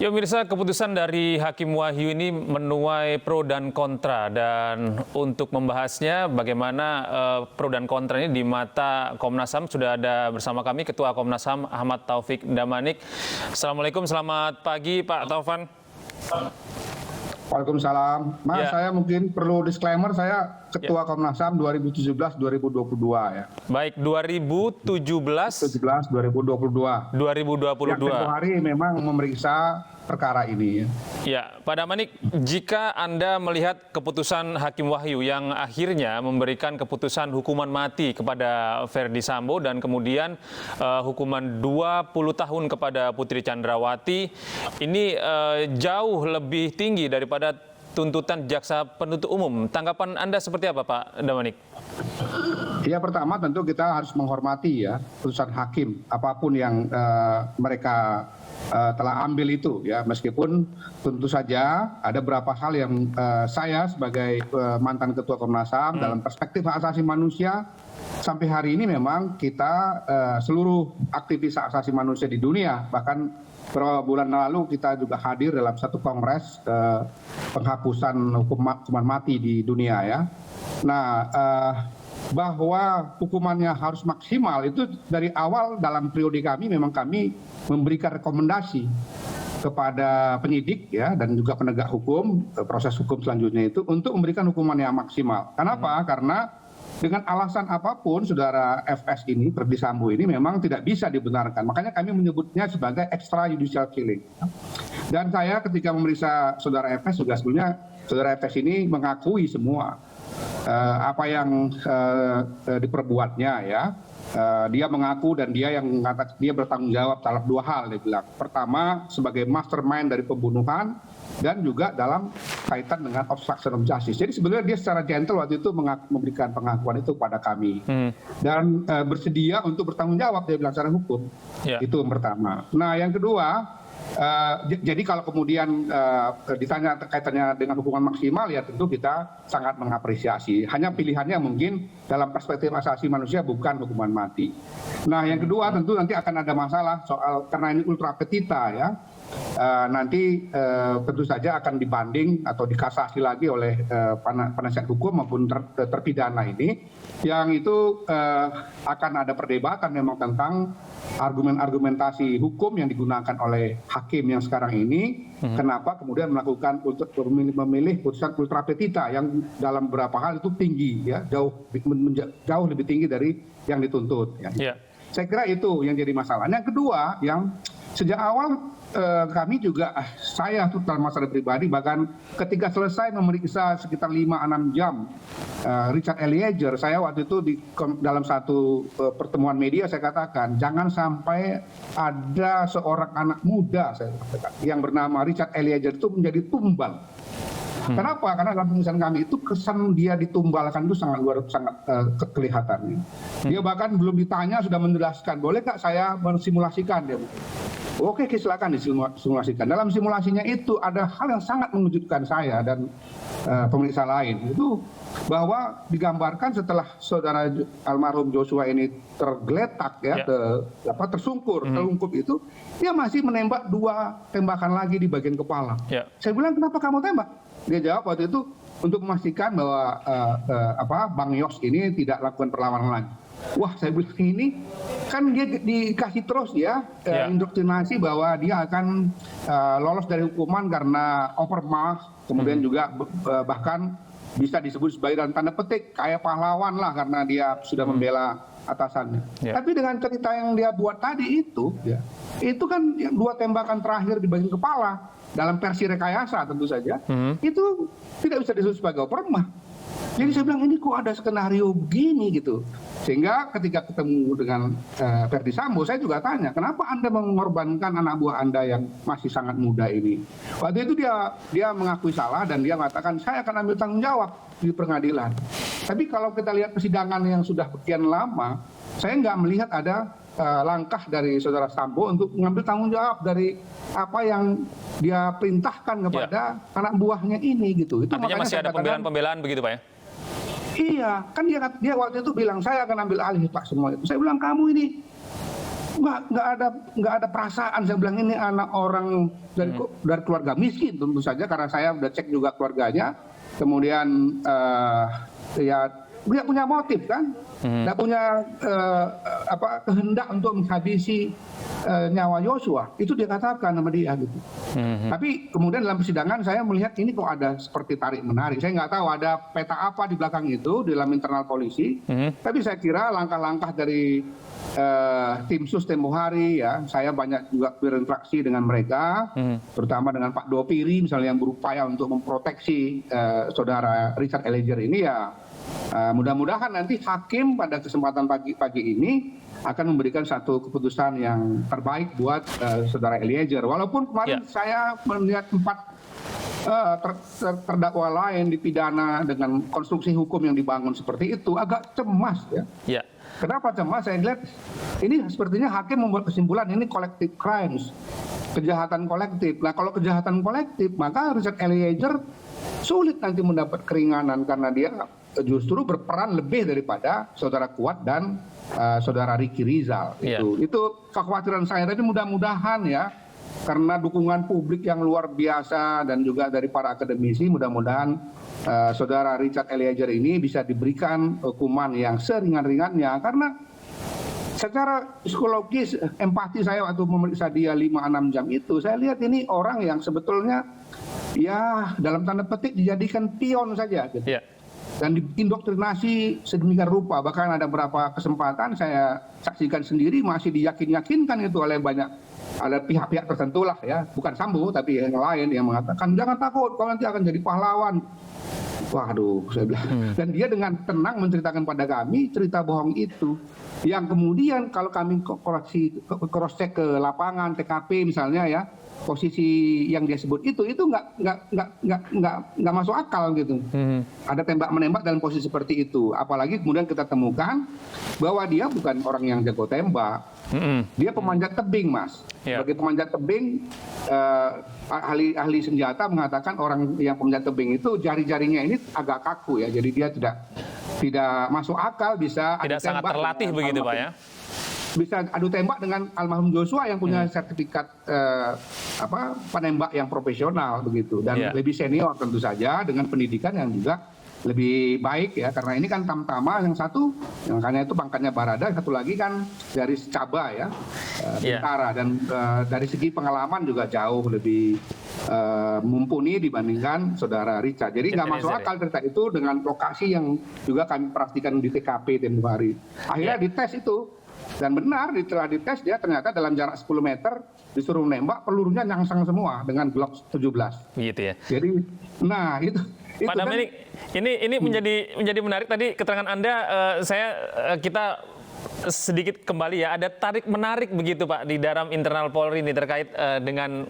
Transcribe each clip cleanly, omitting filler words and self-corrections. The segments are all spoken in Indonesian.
Ya pemirsa, keputusan dari Hakim Wahyu ini menuai pro dan kontra, dan untuk membahasnya bagaimana pro dan kontra ini di mata Komnas HAM sudah ada bersama kami Ketua Komnas HAM Ahmad Taufik Damanik. Assalamualaikum, selamat pagi Pak Taufan. Waalaikumsalam. Mas, Ya. saya mungkin perlu disclaimer, saya Ketua Komnas HAM 2017-2022 ya. Baik, 2017 2022. 2022. Yang tempoh hari memang memeriksa perkara ini. Ya, Pak Damanik, jika Anda melihat keputusan Hakim Wahyu yang akhirnya memberikan keputusan hukuman mati kepada Ferdy Sambo dan kemudian hukuman 20 tahun kepada Putri Chandrawati, ini jauh lebih tinggi daripada tuntutan jaksa penuntut umum. Tanggapan Anda seperti apa, Pak Damanik? Ya, pertama tentu kita harus menghormati ya putusan hakim apapun yang mereka telah ambil itu ya, meskipun tentu saja ada beberapa hal yang saya sebagai mantan Ketua Komnas HAM dalam perspektif hak asasi manusia sampai hari ini memang kita seluruh aktivis hak asasi manusia di dunia, bahkan beberapa bulan lalu kita juga hadir dalam satu kongres penghapusan hukuman mati di dunia ya. Nah, bahwa hukumannya harus maksimal itu dari awal dalam periode kami memang kami memberikan rekomendasi kepada penyidik ya dan juga penegak hukum, proses hukum selanjutnya itu untuk memberikan hukuman yang maksimal. Kenapa? Karena dengan alasan apapun saudara FS ini, Ferdy Sambo ini memang tidak bisa dibenarkan. Makanya kami menyebutnya sebagai extrajudicial killing. Dan saya ketika memeriksa saudara FS juga sebenarnya saudara FS ini mengakui semua apa yang diperbuatnya ya. Dia mengaku dan dia yang mengatakan dia bertanggung jawab dalam dua hal, dia bilang. Pertama sebagai mastermind dari pembunuhan dan juga dalam kaitan dengan obstruction of justice. Jadi sebenarnya dia secara gentle waktu itu memberikan pengakuan itu kepada kami dan bersedia untuk bertanggung jawab, dia bilang secara hukum. Itu yang pertama. Nah yang kedua, jadi kalau kemudian ditanya kaitannya dengan hukuman maksimal ya tentu kita sangat mengapresiasi. Hanya pilihannya mungkin dalam perspektif asasi manusia bukan hukuman mati. Nah yang kedua tentu nanti akan ada masalah soal karena ini ultra petita ya. Nanti tentu saja akan dibanding atau dikasasi lagi oleh penasihat hukum maupun terpidana ini, yang itu akan ada perdebatan memang tentang argumentasi hukum yang digunakan oleh hakim yang sekarang ini, kenapa kemudian melakukan memilih putusan ultra petita yang dalam beberapa hal itu tinggi ya, jauh lebih tinggi dari yang dituntut ya. Saya kira itu yang jadi masalah. Yang kedua, yang sejak awal kami juga, saya terutama masalah pribadi, bahkan ketika selesai memeriksa sekitar 5-6 jam Richard Eliezer, saya waktu itu dalam satu pertemuan media saya katakan, jangan sampai ada seorang anak muda saya katakan, yang bernama Richard Eliezer itu menjadi tumbal. Kenapa? Karena dalam pemeriksaan kami itu kesan dia ditumbalkan itu sangat kelihatan. Dia bahkan belum ditanya sudah menjelaskan, boleh nggak saya mensimulasikan dia? Oke, silakan disimulasikan. Dalam simulasinya itu ada hal yang sangat mengejutkan saya dan pemeriksa lain. Itu bahwa digambarkan setelah saudara almarhum Joshua ini tergeletak ya, tersungkur, terlungkup itu, dia masih menembak 2 tembakan lagi di bagian kepala. Saya bilang, kenapa kamu tembak? Dia jawab waktu itu untuk memastikan bahwa Bang Yos ini tidak lakukan perlawanan lagi. Wah, saya bilang ini kan dia dikasih terus ya indoktrinasi bahwa dia akan lolos dari hukuman karena overmarks, kemudian juga bahkan bisa disebut sebagai dalam tanda petik kayak pahlawan lah karena dia sudah membela atasannya. Tapi dengan cerita yang dia buat tadi itu kan 2 tembakan terakhir di bagian kepala dalam versi rekayasa tentu saja, itu tidak bisa disebut sebagai overmarks. Jadi saya bilang ini kok ada skenario begini gitu. Sehingga ketika ketemu dengan Ferdy Sambo, saya juga tanya, kenapa Anda mengorbankan anak buah Anda yang masih sangat muda ini? Waktu itu dia mengakui salah dan dia mengatakan, saya akan ambil tanggung jawab di pengadilan. Tapi kalau kita lihat persidangan yang sudah sekian lama, saya nggak melihat ada langkah dari saudara Sambo untuk mengambil tanggung jawab dari apa yang dia perintahkan kepada anak buahnya ini gitu. Itu artinya masih ada pembelaan-pembelaan begitu Pak ya? Iya, kan dia waktu itu bilang saya akan ambil alih Pak semua itu. Saya bilang kamu ini nggak ada perasaan. Saya bilang ini anak orang dari keluarga miskin tentu saja, karena saya udah cek juga keluarganya. Kemudian ya dia punya motif kan, tidak punya kehendak untuk menghabisi nyawa Yosua. Itu dia katakan sama dia gitu. Tapi kemudian dalam persidangan saya melihat ini kok ada seperti tarik menarik. Saya nggak tahu ada peta apa di belakang itu di dalam internal polisi. Tapi saya kira langkah-langkah dari tim sus tempo hari ya, saya banyak juga berinteraksi dengan mereka, terutama dengan Pak Dopiri misalnya yang berupaya untuk memproteksi saudara Richard Eliezer ini ya. Mudah-mudahan nanti hakim pada kesempatan pagi ini akan memberikan satu keputusan yang terbaik buat saudara Eliezer. Walaupun kemarin saya melihat 4 terdakwa lain dipidana dengan konstruksi hukum yang dibangun seperti itu, agak cemas ya. Kenapa cemas? Saya lihat ini sepertinya hakim membuat kesimpulan ini collective crimes, kejahatan kolektif. Nah kalau kejahatan kolektif maka Richard Eliezer sulit nanti mendapat keringanan karena dia justru berperan lebih daripada saudara Kuat dan saudara Ricky Rizal. Itu kekhawatiran saya. Tapi mudah-mudahan ya, karena dukungan publik yang luar biasa dan juga dari para akademisi, mudah-mudahan saudara Richard Eliezer ini bisa diberikan hukuman yang seringan-ringannya. Karena secara psikologis, empati saya waktu memeriksa dia 5-6 jam itu, saya lihat ini orang yang sebetulnya ya dalam tanda petik dijadikan pion saja gitu. Dan diindoktrinasi sedemikian rupa. Bahkan ada beberapa kesempatan saya saksikan sendiri masih diyakinkan itu oleh banyak, ada pihak-pihak tertentu lah ya, bukan Sambo tapi yang lain yang mengatakan jangan takut, kau nanti akan jadi pahlawan. Waduh, saya bilang. Dan dia dengan tenang menceritakan pada kami cerita bohong itu, yang kemudian kalau kami cross check ke lapangan TKP misalnya ya, posisi yang dia sebut itu nggak masuk akal gitu. Ada tembak menembak dalam posisi seperti itu. Apalagi kemudian kita temukan bahwa dia bukan orang yang jago tembak. Dia pemanjat tebing, Mas. Sebagai pemanjat tebing, ahli senjata mengatakan orang yang pemanjat tebing itu jari-jarinya ini agak kaku ya. Jadi dia tidak masuk akal bisa tidak sangat terlatih begitu Pak ya. Bisa adu tembak dengan almarhum Joshua yang punya sertifikat penembak yang profesional begitu, dan lebih senior tentu saja dengan pendidikan yang juga lebih baik ya, karena ini kan tamtama yang satu, makanya itu pangkatnya Barada, satu lagi kan dari Secaba ya, tentara, dan dari segi pengalaman juga jauh lebih mumpuni dibandingkan saudara Richard. Jadi nggak masuk akal cerita itu dengan lokasi yang juga kami perhatikan di TKP tempo hari. Akhirnya dites itu. Dan benar, setelah dites dia ternyata dalam jarak 10 meter disuruh menembak, pelurunya nyangsang semua dengan Glock 17. Gitu ya. Jadi, nah itu Pak Daminik, ini menjadi menarik tadi keterangan Anda. Kita sedikit kembali ya, ada tarik menarik begitu Pak di dalam internal Polri ini terkait dengan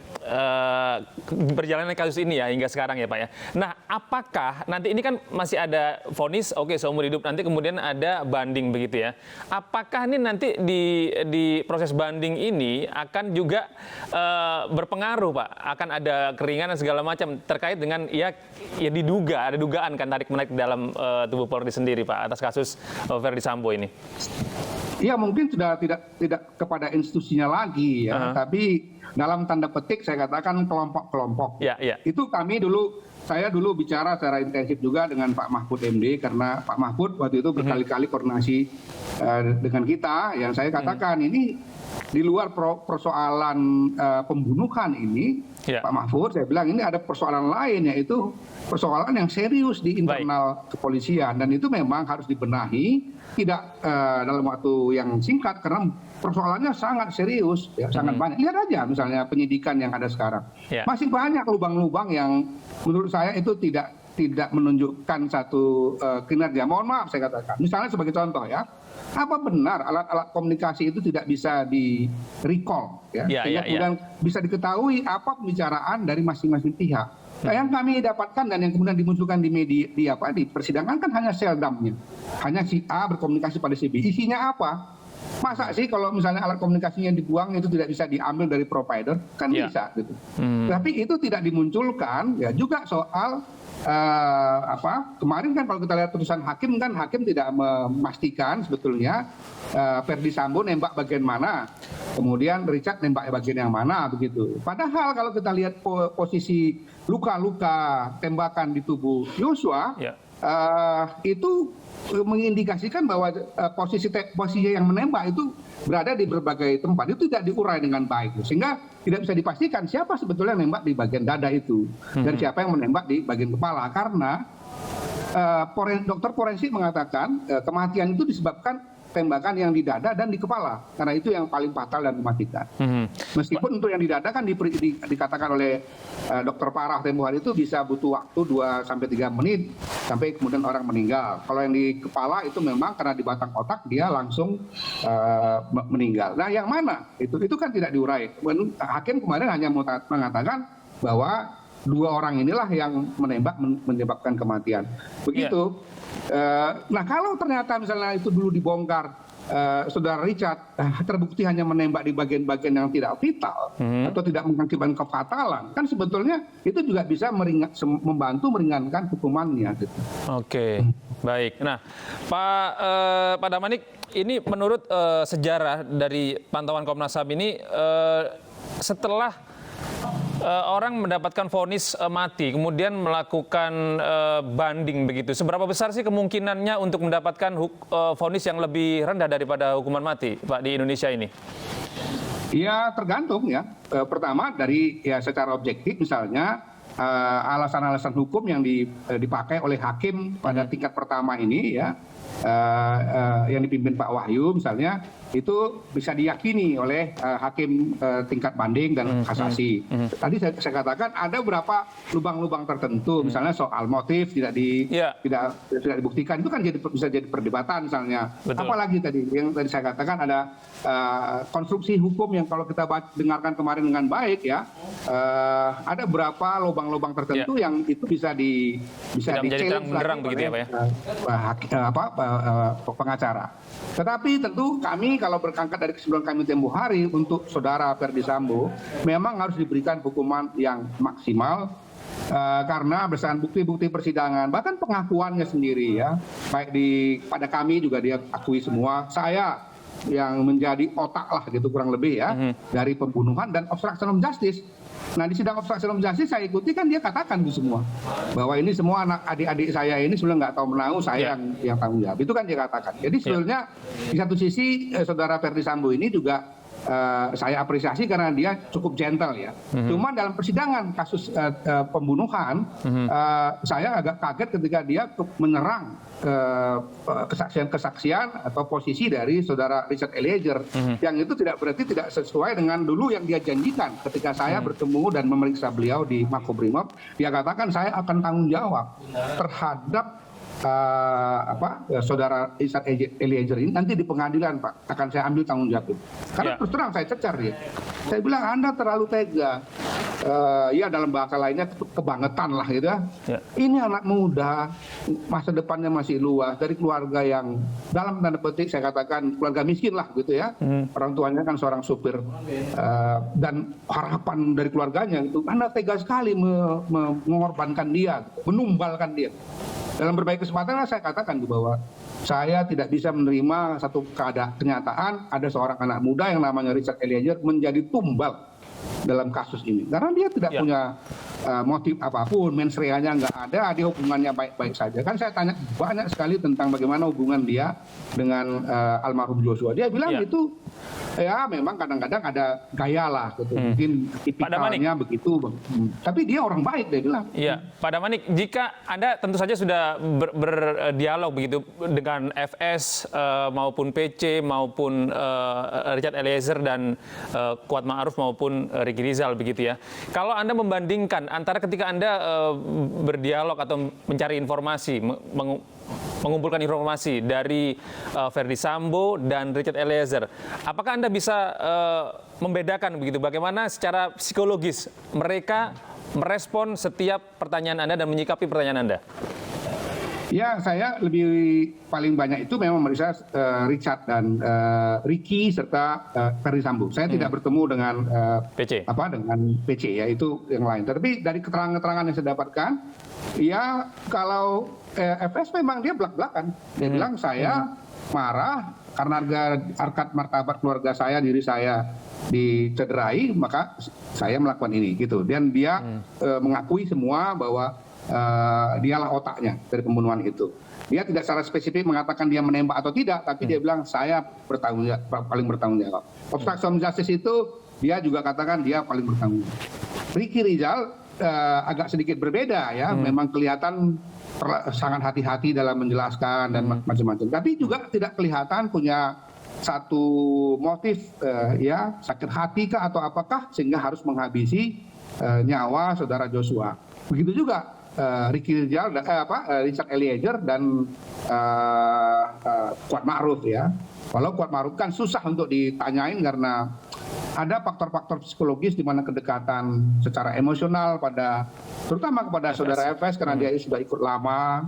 perjalanan kasus ini ya hingga sekarang ya Pak ya. Nah, apakah nanti ini kan masih ada vonis seumur hidup, nanti kemudian ada banding begitu ya. Apakah ini nanti di proses banding ini akan juga berpengaruh Pak, akan ada keringanan segala macam terkait dengan ya ada dugaan kan tarik menarik dalam tubuh Polri sendiri Pak atas kasus Verdi Sambo ini. Ya mungkin sudah tidak kepada institusinya lagi ya, tapi dalam tanda petik saya katakan kelompok-kelompok. Itu saya dulu bicara secara intensif juga dengan Pak Mahfud MD, karena Pak Mahfud waktu itu berkali-kali koordinasi dengan kita, yang saya katakan ini di luar persoalan pembunuhan ini, Pak Mahfud, saya bilang ini ada persoalan lain, yaitu persoalan yang serius di internal kepolisian, dan itu memang harus dibenahi, tidak dalam waktu yang singkat, karena persoalannya sangat serius, ya, sangat banyak. Lihat aja misalnya penyidikan yang ada sekarang, masih banyak lubang-lubang yang menurut saya itu tidak menunjukkan satu kinerja. Mohon maaf saya katakan, misalnya sebagai contoh ya, apa benar alat-alat komunikasi itu tidak bisa di-recall ya, sehingga kemudian bisa diketahui apa pembicaraan dari masing-masing pihak. Nah, yang kami dapatkan dan yang kemudian dimunculkan di media di persidangan kan hanya seldamnya, hanya si A berkomunikasi pada si B, isinya apa Masa sih kalau misalnya alat komunikasinya dibuang itu tidak bisa diambil dari provider? Kan bisa gitu. Tapi itu tidak dimunculkan ya juga soal kemarin kan kalau kita lihat putusan hakim kan hakim tidak memastikan sebetulnya Ferdi Sambo nembak bagian mana, kemudian Richard nembak bagian yang mana begitu. Padahal kalau kita lihat posisi luka-luka tembakan di tubuh Yosua, itu mengindikasikan bahwa posisi yang menembak itu berada di berbagai tempat, itu tidak diurai dengan baik, sehingga tidak bisa dipastikan siapa sebetulnya yang menembak di bagian dada itu dan siapa yang menembak di bagian kepala, karena dokter forensik mengatakan kematian itu disebabkan tembakan yang di dada dan di kepala, karena itu yang paling fatal dan mematikan. Meskipun untuk yang di dada kan dikatakan oleh dokter Parah tempoh hari itu bisa butuh waktu 2-3 menit sampai kemudian orang meninggal. Kalau yang di kepala itu memang karena di batang otak dia langsung meninggal. Nah yang mana? Itu kan tidak diurai. Hakim kemarin hanya mengatakan bahwa 2 orang inilah yang menembak menyebabkan kematian. Begitu. Nah kalau ternyata misalnya itu dulu dibongkar, saudara Richard terbukti hanya menembak di bagian-bagian yang tidak vital atau tidak mengakibatkan kefatalan, kan sebetulnya itu juga bisa membantu meringankan hukumannya. Gitu. Oke, baik. Nah, Pak Damanik, ini menurut sejarah dari pantauan Komnas HAM ini, setelah orang mendapatkan vonis mati, kemudian melakukan banding begitu. Seberapa besar sih kemungkinannya untuk mendapatkan vonis yang lebih rendah daripada hukuman mati, Pak, di Indonesia ini? Ya tergantung ya. Pertama dari ya secara objektif misalnya alasan-alasan hukum yang dipakai oleh hakim pada tingkat pertama ini ya, yang dipimpin Pak Wahyu misalnya, itu bisa diyakini oleh hakim tingkat banding dan kasasi. Tadi saya katakan ada beberapa lubang-lubang tertentu, misalnya soal motif tidak dibuktikan, itu kan bisa jadi perdebatan misalnya. Betul. Apalagi tadi yang tadi saya katakan ada konstruksi hukum yang kalau kita dengarkan kemarin dengan baik ya, ada beberapa lubang-lubang tertentu yang itu bisa menjadi terang-benderang begitu ya Pak ya? Pengacara. Tetapi tentu kami kalau berangkat dari kesimpulan kami tempoh hari untuk saudara Ferdi Sambo memang harus diberikan hukuman yang maksimal karena berdasarkan bukti-bukti persidangan, bahkan pengakuannya sendiri ya, baik pada kami juga dia akui semua, saya yang menjadi otak lah gitu kurang lebih ya dari pembunuhan dan obstruction of justice. Nah di sidang obstruction of justice saya ikuti kan dia katakan itu semua bahwa ini semua anak adik-adik saya ini sebenarnya nggak tahu menahu, saya yang tanggung jawab, itu kan dia katakan. Jadi sebenarnya di satu sisi saudara Ferdi Sambo ini juga saya apresiasi karena dia cukup gentle ya. Cuman dalam persidangan kasus pembunuhan saya agak kaget ketika dia menyerang kesaksian atau posisi dari saudara Richard Eliezer yang itu berarti tidak sesuai dengan dulu yang dia janjikan ketika saya bertemu dan memeriksa beliau di Makobrimob. Dia katakan saya akan tanggung jawab terhadap saudara Richard Eliezer ini nanti di pengadilan Pak, akan saya ambil tanggung jawab. Karena terus terang saya cecar dia. Saya bilang Anda terlalu tega. Ya dalam bahasa lainnya kebangetan lah gitu ya. Ini anak muda, masa depannya masih luas, dari keluarga yang dalam tanda petik saya katakan keluarga miskin lah gitu ya. Orang tuanya kan seorang supir dan harapan dari keluarganya itu Anda tega sekali mengorbankan dia, menumbalkan dia. Dalam berbagai kesempatan saya katakan bahwa saya tidak bisa menerima satu kenyataan ada seorang anak muda yang namanya Richard Eliezer menjadi tumbal dalam kasus ini. Karena dia tidak punya motif apapun, mens reanya nggak ada, dia hubungannya baik-baik saja. Kan saya tanya banyak sekali tentang bagaimana hubungan dia dengan almarhum Joshua. Dia bilang itu ya memang kadang-kadang ada gaya lah gitu. Mungkin tipikalnya begitu. Tapi dia orang baik dia bilang. Iya, Pak Damanik, jika Anda tentu saja sudah berdialog begitu dengan FS maupun PC maupun Richard Eliezer dan Kuat Ma'ruf maupun Ricky Rizal begitu ya. Kalau Anda membandingkan antara ketika Anda berdialog atau mencari informasi, mengumpulkan informasi dari Ferdi Sambo dan Richard Eliezer, apakah Anda bisa membedakan begitu bagaimana secara psikologis mereka merespon setiap pertanyaan Anda dan menyikapi pertanyaan Anda? Ya, saya lebih paling banyak itu memang merisa Richard dan Ricky serta Ferdi Sambo. Saya tidak bertemu dengan PC. dengan PC ya, itu yang lain. Tapi dari keterangan-keterangan yang saya dapatkan, ya kalau FS memang dia belak-belakan. Dia bilang saya marah karena harkat martabat keluarga saya, diri saya dicederai, maka saya melakukan ini gitu. Dan dia mengakui semua bahwa dialah otaknya dari pembunuhan itu. Dia tidak secara spesifik mengatakan dia menembak atau tidak, tapi dia bilang saya paling bertanggung jawab. Obstruction of justice itu dia juga katakan dia paling bertanggung jawab. Ricky Rizal agak sedikit berbeda ya, memang kelihatan sangat hati-hati dalam menjelaskan dan macam-macam. Tapi juga tidak kelihatan punya satu motif ya sakit hati kah atau apakah sehingga harus menghabisi nyawa saudara Joshua. Begitu juga Ricky Rizal, Richard Eliezer dan Kuat Ma'ruf ya. Walau Kuat Ma'ruf kan susah untuk ditanyain karena ada faktor-faktor psikologis di mana kedekatan secara emosional terutama kepada saudara FS karena dia sudah ikut lama,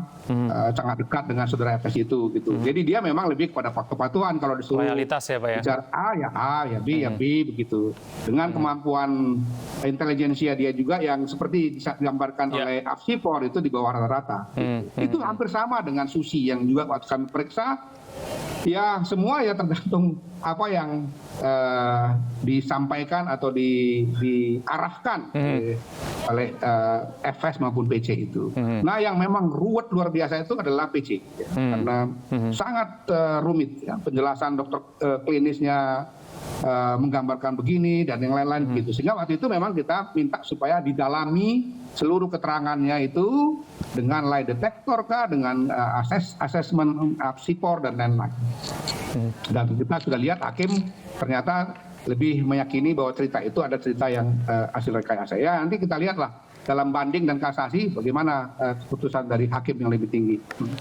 sangat dekat dengan saudara FS itu gitu. Jadi dia memang lebih kepada kepatuhan kalau disuruh Loyalitas ya Pak ya. bicara A ya B ya B begitu. Dengan kemampuan intelijensia dia juga yang seperti digambarkan oleh Apsipor itu di bawah rata-rata. Itu hampir sama dengan Susi yang juga waktu kami periksa. Ya semua ya tergantung apa yang disampaikan atau diarahkan oleh FS maupun PC itu. Nah yang memang ruwet luar biasa itu adalah PC ya, karena sangat rumit ya, penjelasan dokter klinisnya menggambarkan begini dan yang lain-lain gitu. Sehingga waktu itu memang kita minta supaya didalami seluruh keterangannya itu dengan lie detector kah, dengan asesmen Apsipor dan lain-lain. Dan kita sudah lihat hakim ternyata lebih meyakini bahwa cerita itu ada cerita yang hasil rekayasa. Ya nanti kita lihatlah dalam banding dan kasasi bagaimana keputusan dari hakim yang lebih tinggi.